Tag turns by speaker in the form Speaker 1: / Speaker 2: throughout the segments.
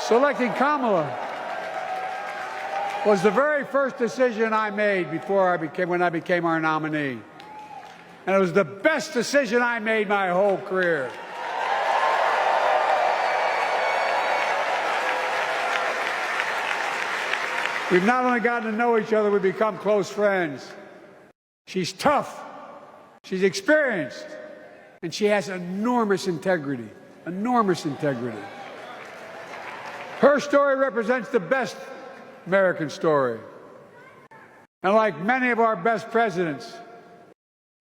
Speaker 1: Selecting Kamala was the very first decision I made when I became our nominee. And it was the best decision I made my whole career. We've not only gotten to know each other, we've become close friends. She's tough, she's experienced, and she has enormous integrity, enormous integrity. Her story represents the best American story. And like many of our best presidents,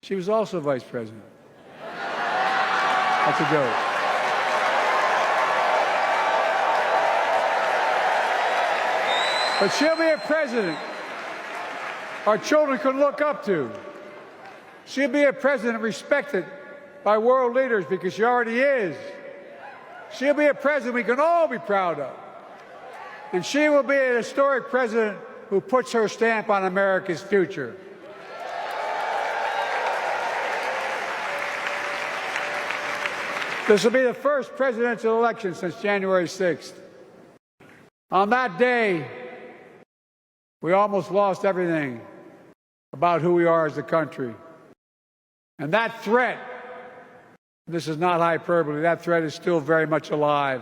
Speaker 1: she was also vice president. That's a joke. But she'll be a president our children can look up to. She'll be a president respected by world leaders because she already is. She'll be a president we can all be proud of. And she will be a historic president who puts her stamp on America's future. This will be the first presidential election since January 6th. On that day, we almost lost everything about who we are as a country. And that threat, this is not hyperbole, that threat is still very much alive.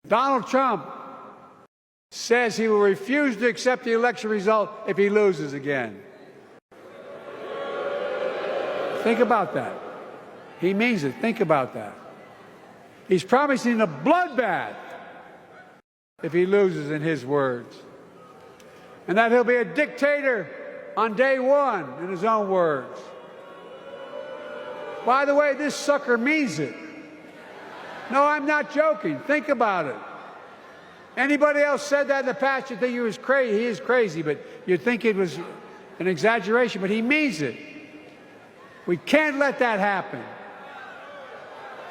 Speaker 1: Donald Trump says he will refuse to accept the election result if he loses again. Think about that. He means it. Think about that. He's promising a bloodbath if he loses, in his words. And that he'll be a dictator on day one, in his own words. By the way, this sucker means it. No, I'm not joking. Think about it. Anybody else said that in the past, you'd think he was crazy. He is crazy, but you'd think it was an exaggeration, but he means it. We can't let that happen.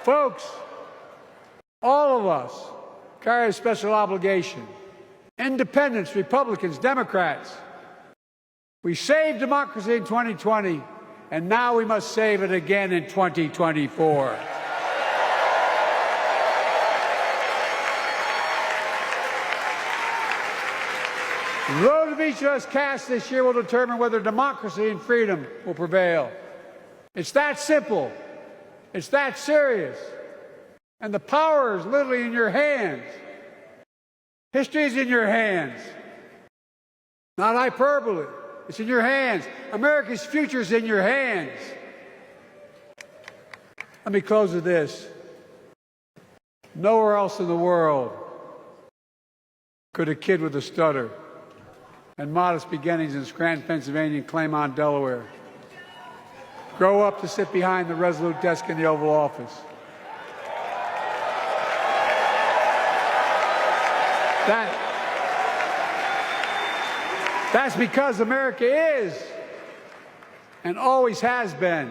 Speaker 1: Folks, all of us carry a special obligation. Independents, Republicans, Democrats. We saved democracy in 2020, and now we must save it again in 2024. The vote of each of us cast this year will determine whether democracy and freedom will prevail. It's that simple. It's that serious. And the power is literally in your hands. History is in your hands. Not hyperbole. It's in your hands. America's future is in your hands. Let me close with this. Nowhere else in the world could a kid with a stutter and modest beginnings in Scranton, Pennsylvania, and Claymont, Delaware, grow up to sit behind the resolute desk in the Oval Office. That's because America is, and always has been,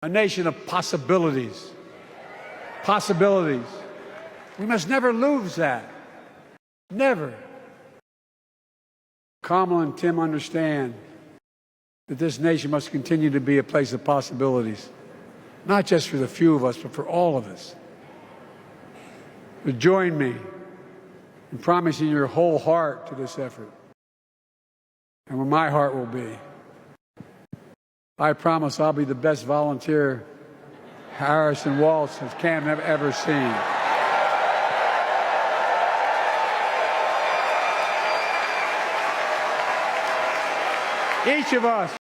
Speaker 1: a nation of possibilities. Possibilities. We must never lose that. Never. Kamala and Tim understand that this nation must continue to be a place of possibilities, not just for the few of us, but for all of us. But join me in promising your whole heart to this effort, and where my heart will be. I promise I'll be the best volunteer Harrison Walsh has ever seen. Each of us